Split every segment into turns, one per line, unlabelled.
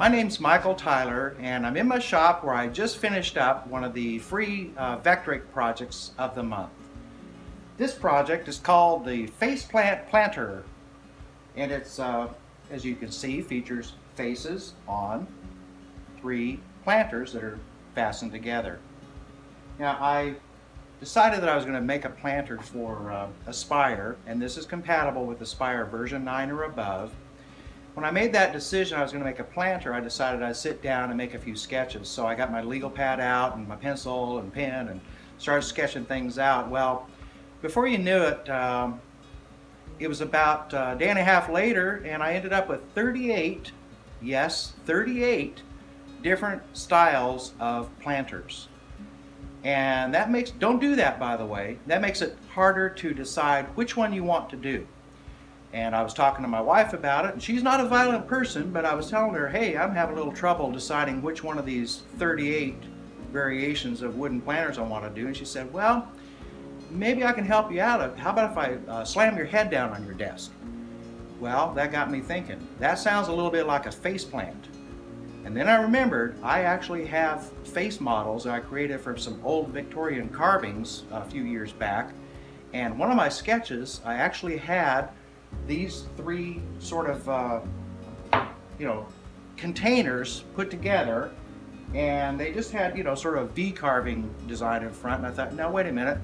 My name's Michael Tyler, and I'm in my shop where I just finished up one of the free Vectric projects of the month. This project is called the Faceplant Planter, and it's, as you can see, features faces on 3 planters that are fastened together. Now, I decided that I was going to make a planter for Aspire, and this is compatible with Aspire version 9 or above. When I made that decision I was going to make a planter, I decided I'd sit down and make a few sketches. So I got my legal pad out and my pencil and pen and started sketching things out. Well, before you knew it, it was about a day and a half later, and I ended up with 38, yes, 38 different styles of planters. And that makes, don't do that by the way, that makes it harder to decide which one you want to do. And I was talking to my wife about it, and she's not a violent person, but I was telling her, hey, I'm having a little trouble deciding which one of these 38 variations of wooden planters I want to do. And she said, well, maybe I can help you out. How about if I slam your head down on your desk? Well, that got me thinking. That sounds a little bit like a face plant. And then I remembered I actually have face models that I created from some old Victorian carvings a few years back. And one of my sketches, I actually had these 3 sort of containers put together, and they just had sort of V carving design in front. And I thought, now wait a minute,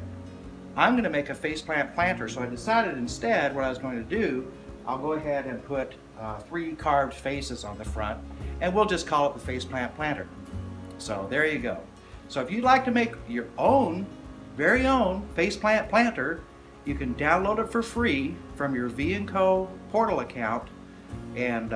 I'm going to make a faceplant planter. So I decided instead what I was going to do, I'll go ahead and put 3 carved faces on the front, and we'll just call it the faceplant planter. So there you go. So if you'd like to make your own, very own faceplant planter, you can download it for free from your V&Co portal account, and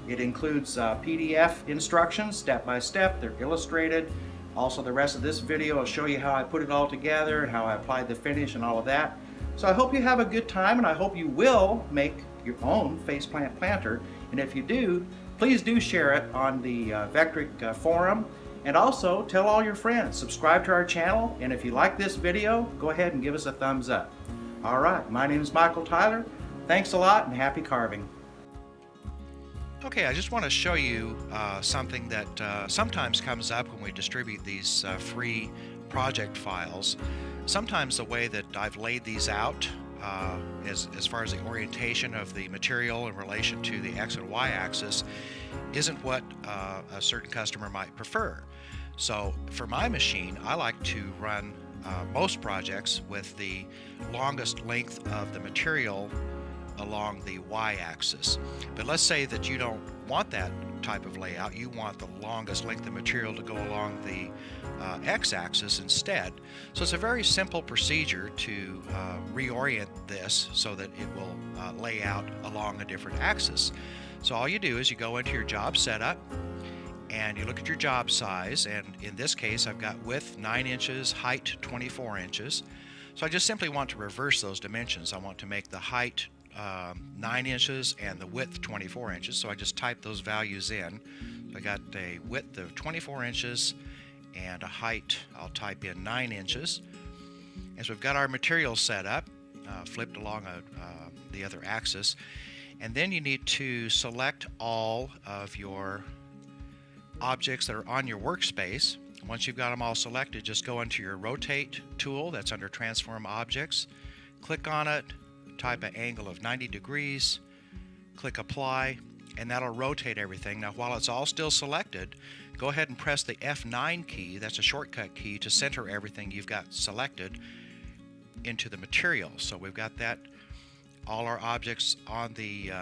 it includes PDF instructions step by step. They're illustrated. Also, the rest of this video will show you how I put it all together and how I applied the finish and all of that. So I hope you have a good time, and I hope you will make your own faceplant planter. And if you do, please do share it on the Vectric forum. And also tell all your friends, subscribe to our channel, and if you like this video, go ahead and give us a thumbs up. All right, my name is Michael Tyler. Thanks a lot, and happy carving.
Okay, I just want to show you something that sometimes comes up when we distribute these free project files. Sometimes the way that I've laid these out as far as the orientation of the material in relation to the X and Y axis isn't what a certain customer might prefer. So for my machine, I like to run most projects with the longest length of the material along the y-axis. But let's say that you don't want that type of layout. You want the longest length of material to go along the x-axis instead. So it's a very simple procedure to reorient this so that it will lay out along a different axis. So all you do is you go into your job setup and you look at your job size, and in this case I've got width 9 inches, height 24 inches. So I just simply want to reverse those dimensions. I want to make the height 9 inches and the width 24 inches. So I just type those values in. So I got a width of 24 inches and a height, I'll type in 9 inches. And so we've got our material set up, flipped along the other axis. And then you need to select all of your objects that are on your workspace. Once you've got them all selected, just go into your rotate tool that's under transform objects, click on it, type an angle of 90 degrees, click apply, and that'll rotate everything. Now while it's all still selected, go ahead and press the F9 key, that's a shortcut key, to center everything you've got selected into the material. So we've got that, all our objects on the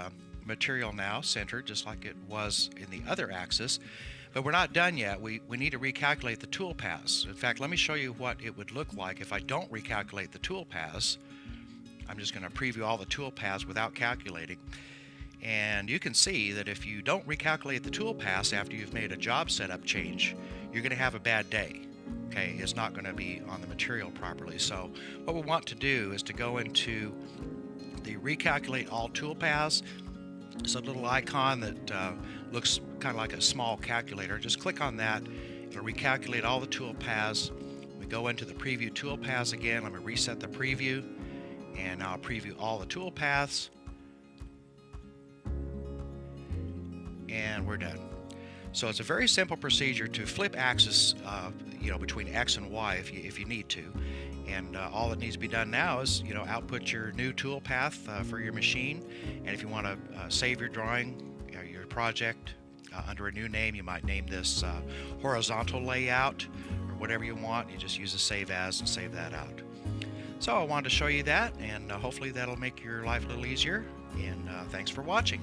material now centered just like it was in the other axis. But we're not done yet. We need to recalculate the tool paths. In fact, let me show you what it would look like if I don't recalculate the tool paths. I'm just going to preview all the tool paths without calculating. And you can see that if you don't recalculate the tool paths after you've made a job setup change, you're going to have a bad day. Okay, it's not going to be on the material properly. So what we want to do is to go into the recalculate all tool paths. It's a little icon that looks kind of like a small calculator. Just click on that. It'll recalculate all the tool paths. We go into the preview tool paths again. Let me reset the preview, and I'll preview all the tool paths. And we're done. So it's a very simple procedure to flip axis, between X and Y if you need to. And all that needs to be done now is, output your new tool path for your machine. And if you want to save your drawing, your project under a new name, you might name this horizontal layout or whatever you want. You just use a save as and save that out. So I wanted to show you that, and hopefully that'll make your life a little easier. And thanks for watching.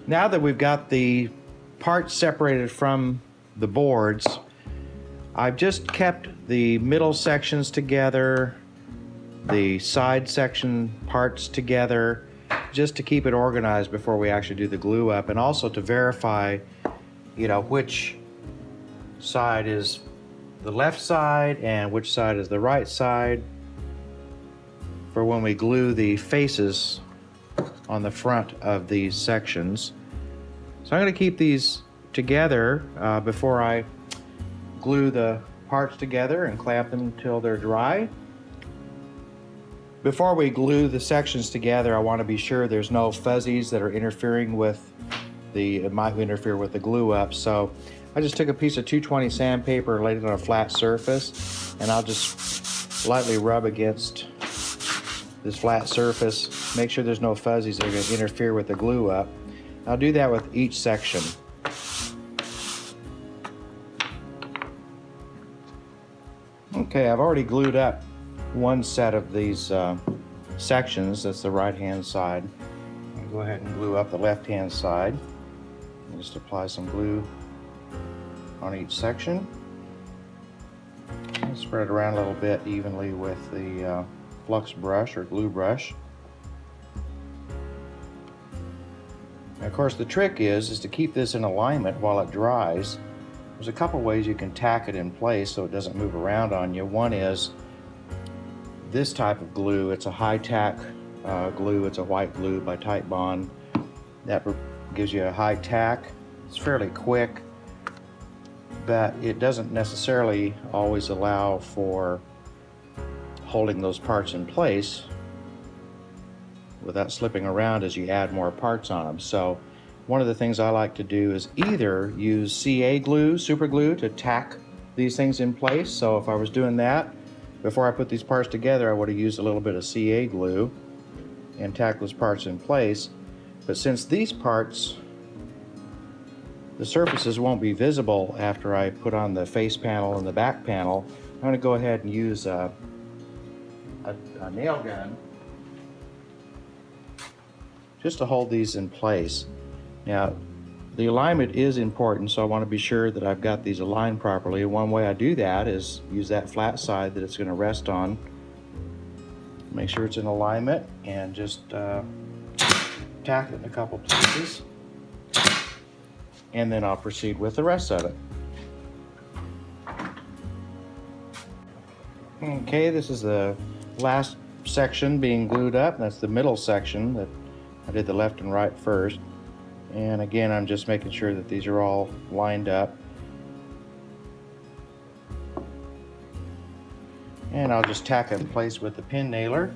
Now that we've got the parts separated from the boards, I've just kept the middle sections together, the side section parts together, just to keep it organized before we actually do the glue up, and also to verify, which side is the left side and which side is the right side for when we glue the faces on the front of these sections. So I'm going to keep these together before I glue the parts together and clamp them until they're dry. Before we glue the sections together, I want to be sure there's no fuzzies that are interfering with it might interfere with the glue up. So I just took a piece of 220 sandpaper, laid it on a flat surface, and I'll just lightly rub against this flat surface, make sure there's no fuzzies that are going to interfere with the glue up. I'll do that with each section. Okay, I've already glued up one set of these sections. That's the right hand side. I'll go ahead and glue up the left hand side. Just apply some glue on each section. And spread it around a little bit evenly with the flux brush or glue brush. And of course, the trick is to keep this in alignment while it dries. There's a couple ways you can tack it in place so it doesn't move around on you. One is this type of glue. It's a high tack glue. It's a white glue by Type Bond. That gives you a high tack. It's fairly quick, but it doesn't necessarily always allow for holding those parts in place without slipping around as you add more parts on them. So one of the things I like to do is either use CA glue, super glue, to tack these things in place. So if I was doing that, before I put these parts together, I would have used a little bit of CA glue and tack those parts in place. But since these parts, the surfaces won't be visible after I put on the face panel and the back panel, I'm going to go ahead and use a nail gun just to hold these in place. Now, the alignment is important, so I want to be sure that I've got these aligned properly. One way I do that is use that flat side that it's going to rest on. Make sure it's in alignment and just tack it in a couple places, and then I'll proceed with the rest of it. Okay, this is the last section being glued up. That's the middle section that I did the left and right first. And again, I'm just making sure that these are all lined up. And I'll just tack it in place with the pin nailer.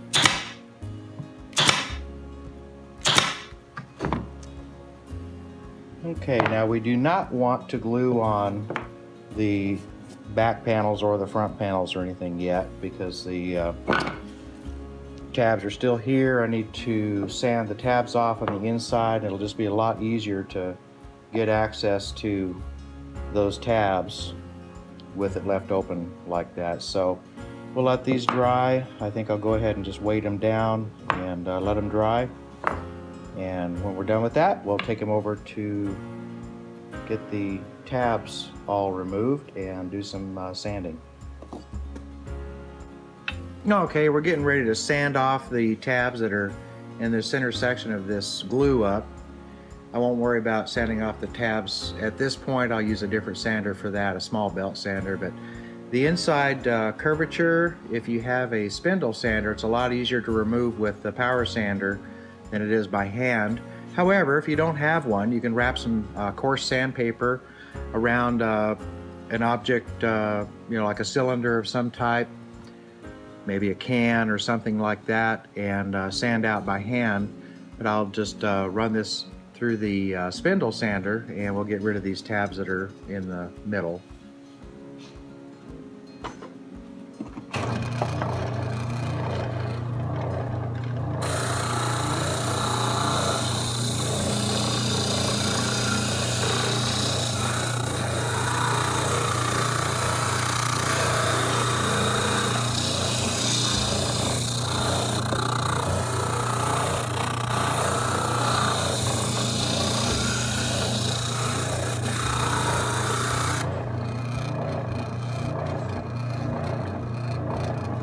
Okay, now we do not want to glue on the back panels or the front panels or anything yet, because the tabs are still here. I need to sand the tabs off on the inside. It'll just be a lot easier to get access to those tabs with it left open like that. So we'll let these dry. I think I'll go ahead and just weight them down and let them dry. And when we're done with that, we'll take them over to get the tabs all removed and do some sanding. Okay, we're getting ready to sand off the tabs that are in the center section of this glue up. I won't worry about sanding off the tabs at this point. I'll use a different sander for that, a small belt sander. But the inside curvature, if you have a spindle sander, it's a lot easier to remove with the power sander than it is by hand. However, if you don't have one, you can wrap some coarse sandpaper around an object, like a cylinder of some type, maybe a can or something like that, and sand out by hand. But I'll just run this through the spindle sander, and we'll get rid of these tabs that are in the middle.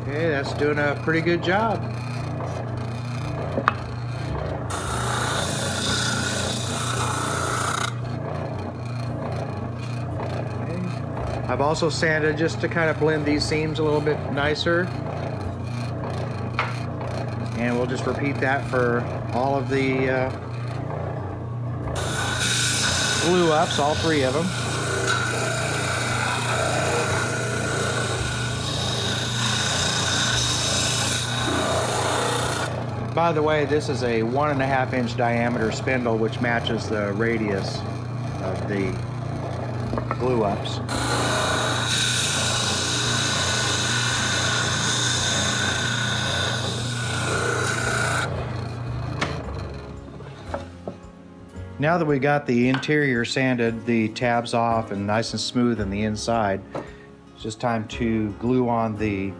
Okay, that's doing a pretty good job. Okay. I've also sanded just to kind of blend these seams a little bit nicer. And we'll just repeat that for all of the glue ups, all three of them. By the way, this is a 1.5 inch diameter spindle, which matches the radius of the glue ups. Now that we got the interior sanded, the tabs off and nice and smooth on the inside, it's just time to glue on the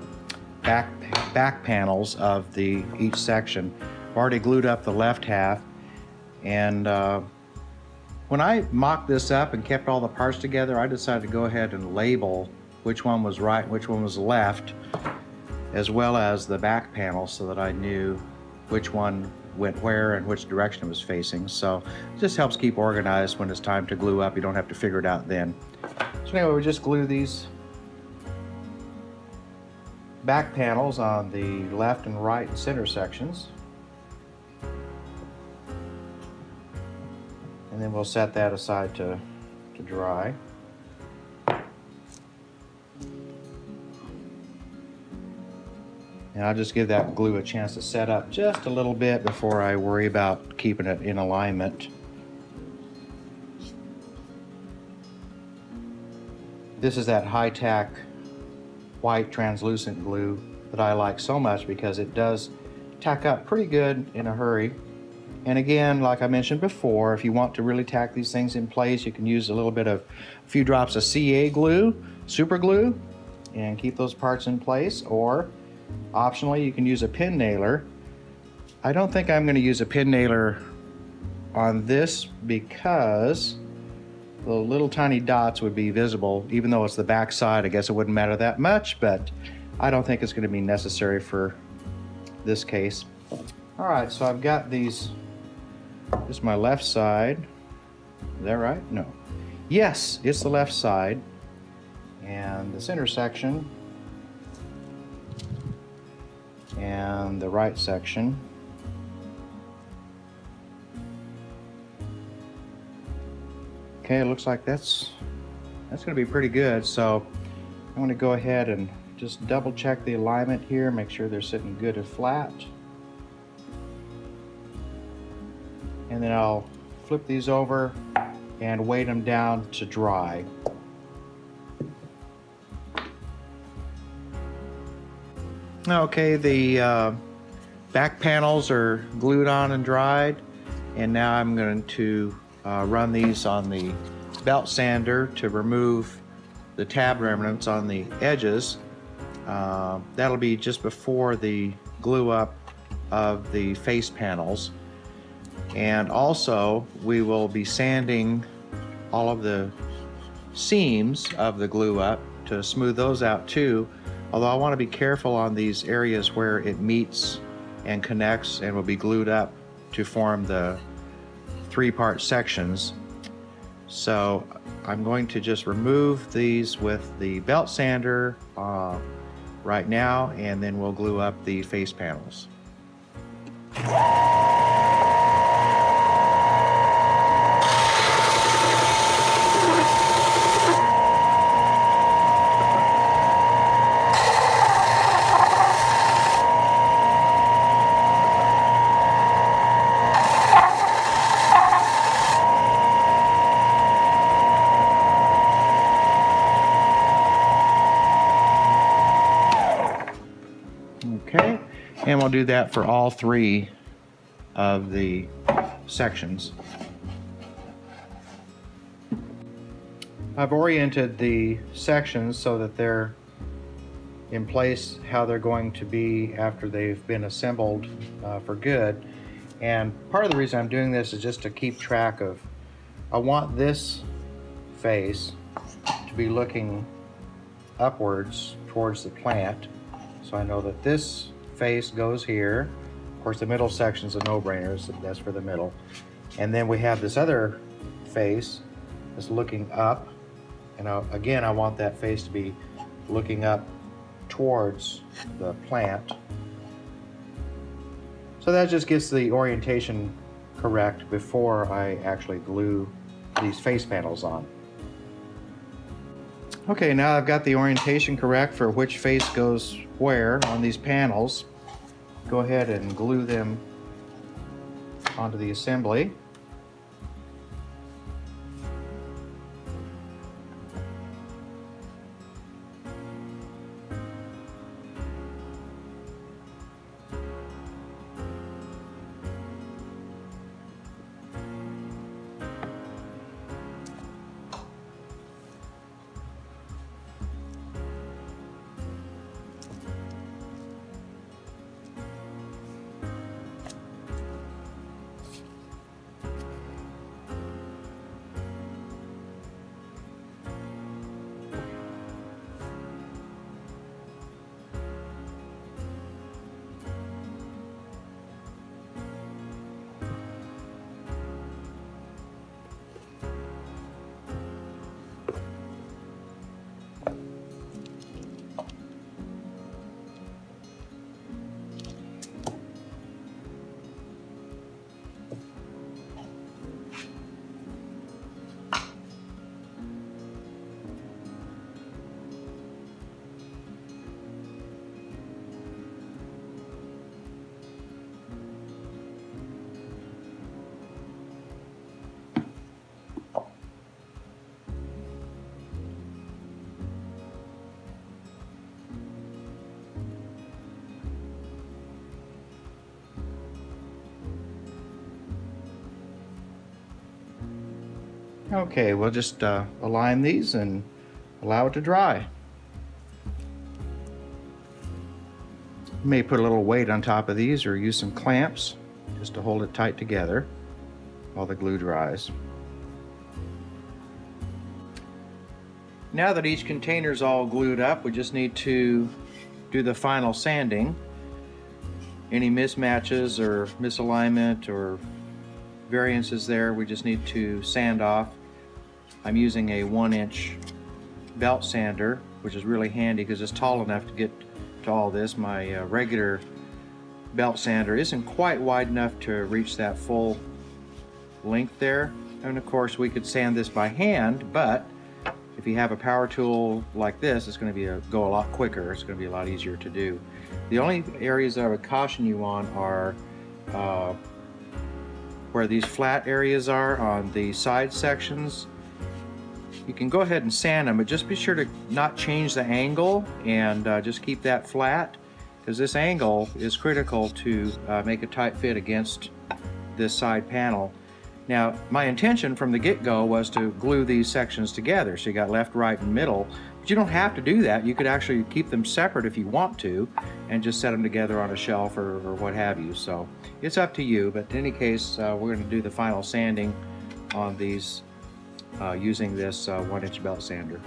back panels of each section. I've already glued up the left half, and when I mocked this up and kept all the parts together, I decided to go ahead and label which one was right and which one was left, as well as the back panel, so that I knew which one went where and which direction it was facing. So it just helps keep organized when it's time to glue up. You don't have to figure it out then. So anyway, we just glue these back panels on the left and right and center sections. And then we'll set that aside to dry. And I'll just give that glue a chance to set up just a little bit before I worry about keeping it in alignment. This is that high-tack white translucent glue that I like so much because it does tack up pretty good in a hurry. And again, like I mentioned before, if you want to really tack these things in place, you can use a few drops of CA glue, super glue, and keep those parts in place. Or optionally, you can use a pin nailer. I don't think I'm going to use a pin nailer on this because the little tiny dots would be visible. Even though it's the back side, I guess it wouldn't matter that much, but I don't think it's going to be necessary for this case. All right, so I've got these This is my left side. Is that right? No. Yes, it's the left side. And the center section. And the right section. Okay, it looks like that's going to be pretty good. So I'm going to go ahead and just double check the alignment here, make sure they're sitting good and flat. And then I'll flip these over and weight them down to dry. Okay, the back panels are glued on and dried, and now I'm going to run these on the belt sander to remove the tab remnants on the edges. That'll be just before the glue up of the face panels. And also we will be sanding all of the seams of the glue up to smooth those out too, although I want to be careful on these areas where it meets and connects and will be glued up to form the three-part sections. So I'm going to just remove these with the belt sander right now, and then we'll glue up the face panels. Okay, and we'll do that for all three of the sections. I've oriented the sections so that they're in place how they're going to be after they've been assembled for good. And part of the reason I'm doing this is just to keep track of, I want this face to be looking upwards towards the plant. So I know that this face goes here. Of course, the middle section is a no-brainer, so that's for the middle. And then we have this other face that's looking up. And again, I want that face to be looking up towards the plant. So that just gets the orientation correct before I actually glue these face panels on. Okay, now I've got the orientation correct for which face goes where on these panels. Go ahead and glue them onto the assembly. Okay, we'll just align these and allow it to dry. You may put a little weight on top of these or use some clamps just to hold it tight together while the glue dries. Now that each container is all glued up, we just need to do the final sanding. Any mismatches or misalignment or variances there we just need to sand off. I'm using a 1-inch belt sander, which is really handy because it's tall enough to get to all this. My regular belt sander isn't quite wide enough to reach that full length there. And of course we could sand this by hand, but if you have a power tool like this, it's going to go a lot quicker. It's going to be a lot easier to do. The only areas that I would caution you on are where these flat areas are on the side sections. You can go ahead and sand them, but just be sure to not change the angle and just keep that flat, because this angle is critical to make a tight fit against this side panel. Now, my intention from the get-go was to glue these sections together, so you got left, right, and middle, but you don't have to do that. You could actually keep them separate if you want to, and just set them together on a shelf or what have you. So it's up to you, but in any case, we're going to do the final sanding on these using this 1-inch belt sander.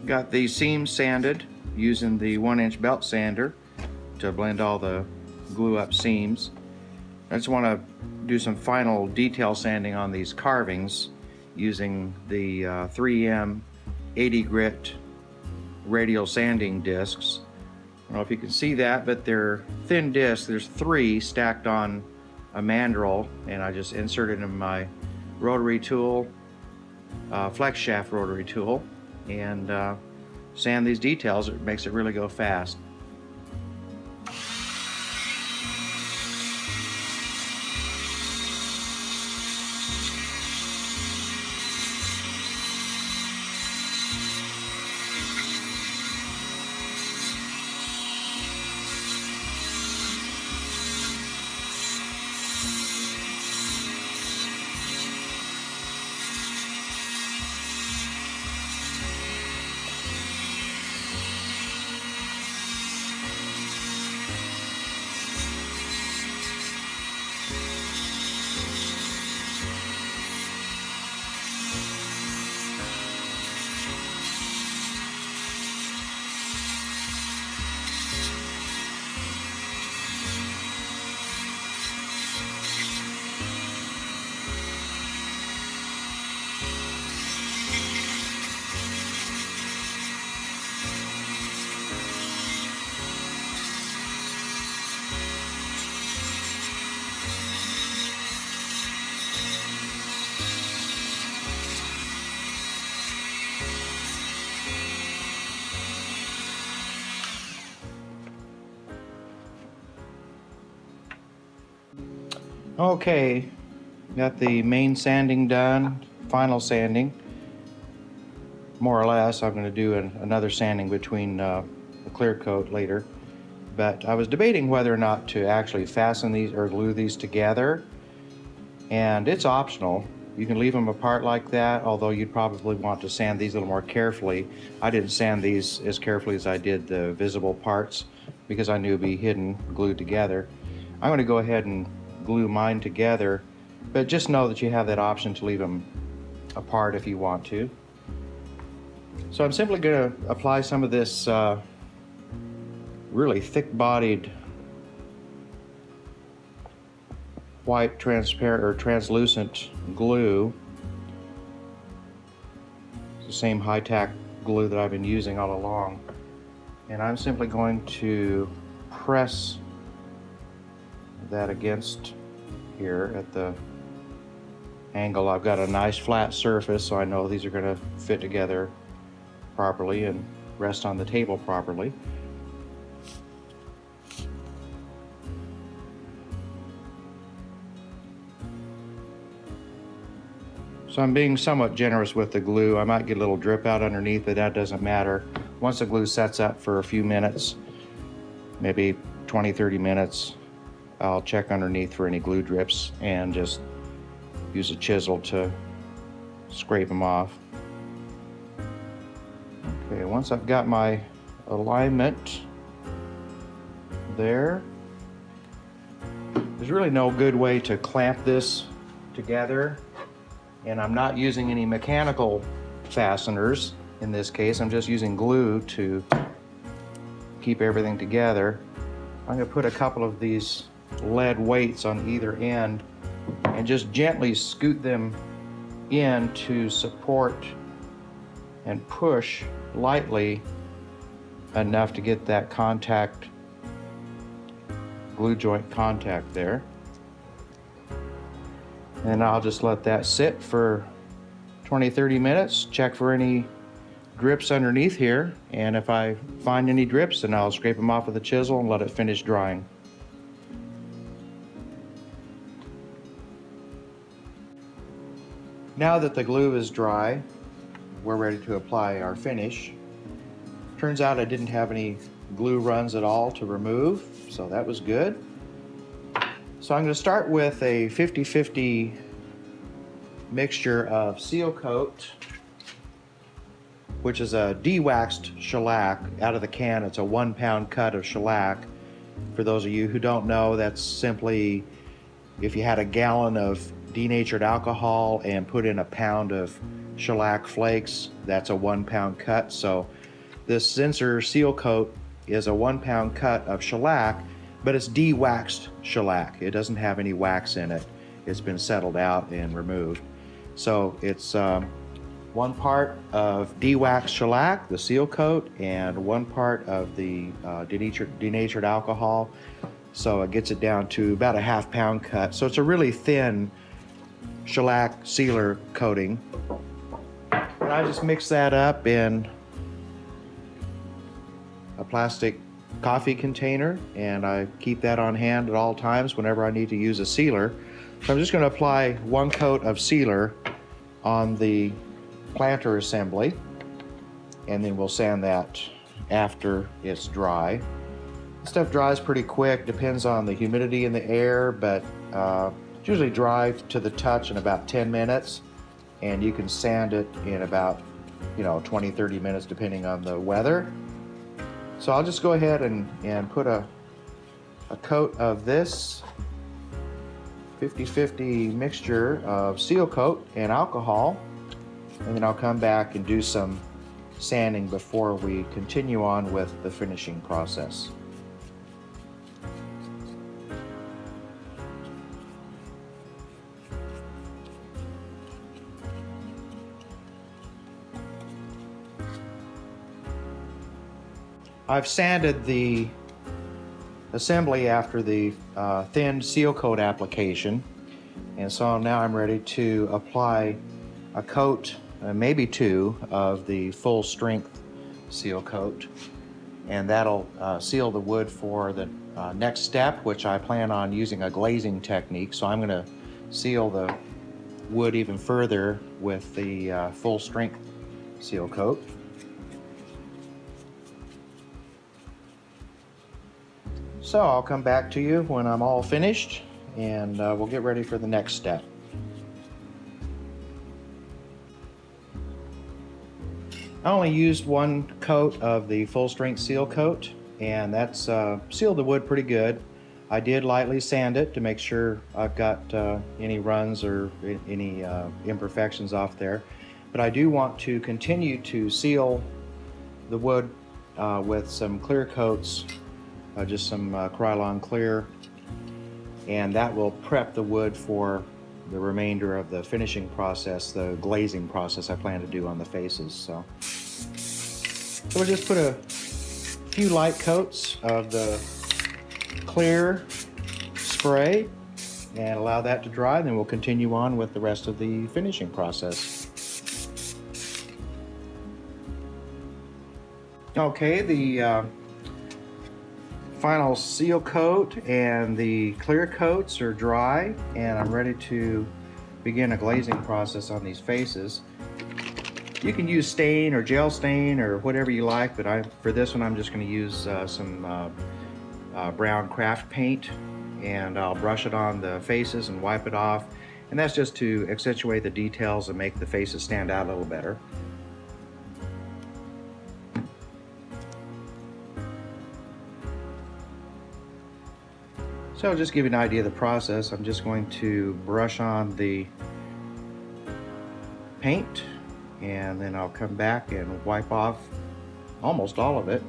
Got the seams sanded using the 1-inch belt sander to blend all the glue up seams. I just want to do some final detail sanding on these carvings using the 3M 80 grit radial sanding discs. I don't know if you can see that, but they're thin discs. There's 3 stacked on a mandrel, and I just inserted in my rotary tool, flex shaft rotary tool, and sand these details. It makes it really go fast. Okay, got the main sanding done, final sanding, more or less. I'm going to do another sanding between the clear coat later, but I was debating whether or not to actually fasten these or glue these together, and it's optional. You can leave them apart like that, although you'd probably want to sand these a little more carefully. I didn't sand these as carefully as I did the visible parts because I knew it'd be hidden, glued together. I'm going to go ahead and glue mine together, but just know that you have that option to leave them apart if you want to. So I'm simply going to apply some of this really thick-bodied white transparent or translucent glue. It's the same high-tack glue that I've been using all along, and I'm simply going to press that against here at the angle. I've got a nice flat surface, so I know these are going to fit together properly and rest on the table properly. So I'm being somewhat generous with the glue. I might get a little drip out underneath, but that doesn't matter. Once the glue sets up for a few minutes, maybe 20-30 minutes, I'll check underneath for any glue drips and just use a chisel to scrape them off. Okay, once I've got my alignment there, there's really no good way to clamp this together, and I'm not using any mechanical fasteners in this case. I'm just using glue to keep everything together. I'm going to put a couple of these lead weights on either end and just gently scoot them in to support and push lightly enough to get that contact, glue joint contact there. And I'll just let that sit for 20-30 minutes, check for any drips underneath here, and if I find any drips, then I'll scrape them off with a chisel and let it finish drying. Now that the glue is dry, we're ready to apply our finish. Turns out I didn't have any glue runs at all to remove, so that was good. So I'm going to start with a 50-50 mixture of seal coat, which is a de-waxed shellac. Out of the can, it's a 1 pound cut of shellac. For those of you who don't know, that's simply if you had a gallon of denatured alcohol and put in a pound of shellac flakes, that's a 1 pound cut. So this Zinsser seal coat is a 1 pound cut of shellac, but it's de-waxed shellac. It doesn't have any wax in it. It's been settled out and removed. So it's 1 part of de-waxed shellac, the seal coat, and 1 part of the denatured alcohol. So it gets it down to about a ½ pound cut. So it's a really thin shellac sealer coating. And I just mix that up in a plastic coffee container, and I keep that on hand at all times whenever I need to use a sealer. So I'm just going to apply 1 coat of sealer on the planter assembly, and then we'll sand that after it's dry. This stuff dries pretty quick, depends on the humidity in the air, but it's usually dry to the touch in about 10 minutes, and you can sand it in about 20-30 minutes depending on the weather. So I'll just go ahead and put a coat of this 50-50 mixture of seal coat and alcohol, and then I'll come back and do some sanding before we continue on with the finishing process. I've sanded the assembly after the thin seal coat application, and so now I'm ready to apply a coat, maybe 2, of the full strength seal coat, and that'll seal the wood for the next step, which I plan on using a glazing technique. So I'm going to seal the wood even further with the full strength seal coat. So I'll come back to you when I'm all finished, and we'll get ready for the next step. I only used 1 coat of the full strength seal coat, and that's sealed the wood pretty good. I did lightly sand it to make sure I've got any runs or any imperfections off there. But I do want to continue to seal the wood with some clear coats, just some Krylon clear, and that will prep the wood for the remainder of the finishing process, the glazing process I plan to do on the faces. So we'll just put a few light coats of the clear spray and allow that to dry, then we'll continue on with the rest of the finishing process. Okay, the final seal coat and the clear coats are dry, and I'm ready to begin a glazing process on these faces. You can use stain or gel stain or whatever you like, but for this one I'm just going to use some brown craft paint, and I'll brush it on the faces and wipe it off, and that's just to accentuate the details and make the faces stand out a little better. So just to give you an idea of the process, I'm just going to brush on the paint, and then I'll come back and wipe off almost all of it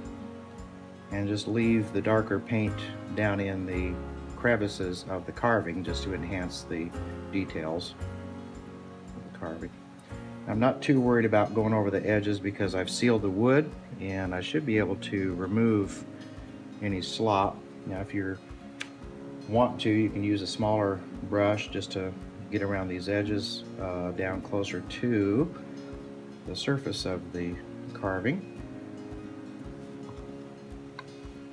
and just leave the darker paint down in the crevices of the carving just to enhance the details of the carving. I'm not too worried about going over the edges because I've sealed the wood, and I should be able to remove any slop. Now if you want to, you can use a smaller brush just to get around these edges down closer to the surface of the carving.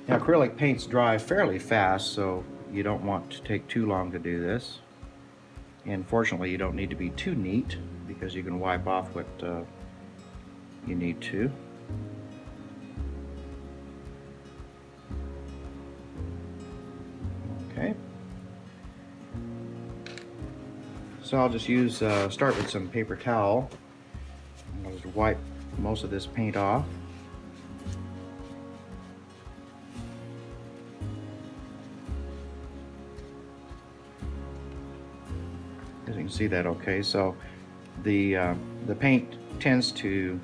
Now acrylic paints dry fairly fast, so you don't want to take too long to do this. And fortunately you don't need to be too neat because you can wipe off what you need to. Okay. So I'll just start with some paper towel. I'll just wipe most of this paint off. As you can see that okay, so the paint tends to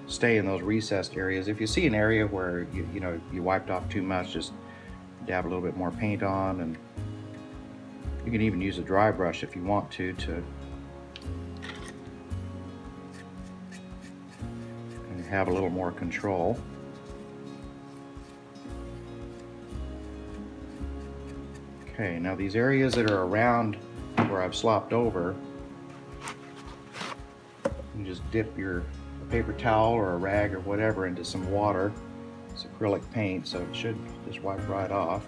stay in those recessed areas. If you see an area where you wiped off too much, just dab a little bit more paint on, and you can even use a dry brush if you want to have a little more control. Okay, now these areas that are around where I've slopped over, you just dip your paper towel or a rag or whatever into some water. It's acrylic paint, so it should just wipe right off.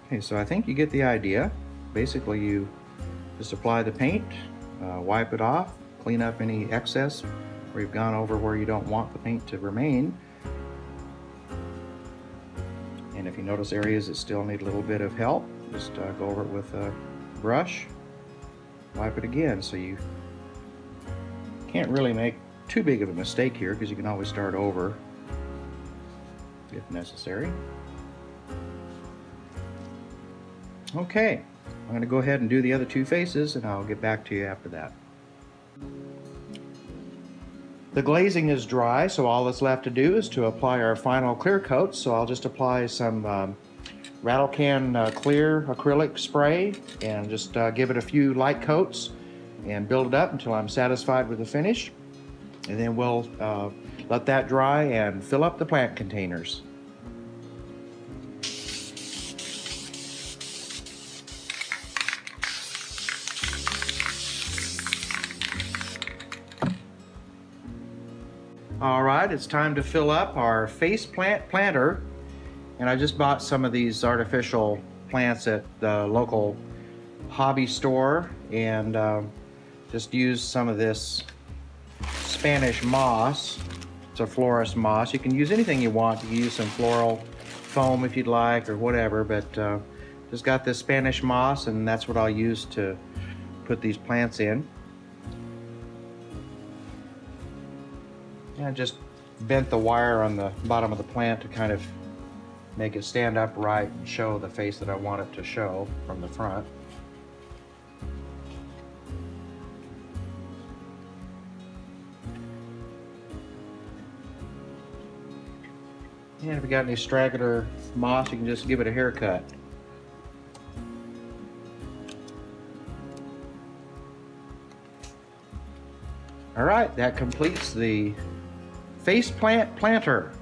Okay, so I think you get the idea. Basically, you just apply the paint, wipe it off, clean up any excess where you've gone over where you don't want the paint to remain. And if you notice areas that still need a little bit of help, just go over it with a brush, wipe it again. So you can't really make too big of a mistake here because you can always start over if necessary. Okay, I'm going to go ahead and do the other two faces, and I'll get back to you after that. The glazing is dry, so all that's left to do is to apply our final clear coat. So I'll just apply some rattle can clear acrylic spray and just give it a few light coats and build it up until I'm satisfied with the finish. And then we'll let that dry and fill up the plant containers. Alright, it's time to fill up our faceplant planter, and I just bought some of these artificial plants at the local hobby store, and just used some of this Spanish moss. It's a florist moss. You can use anything you want. You can use some floral foam if you'd like or whatever, but just got this Spanish moss, and that's what I'll use to put these plants in. And I just bent the wire on the bottom of the plant to kind of make it stand upright and show the face that I want it to show from the front. And if you got any straggler moss, you can just give it a haircut. All right, that completes the faceplant planter.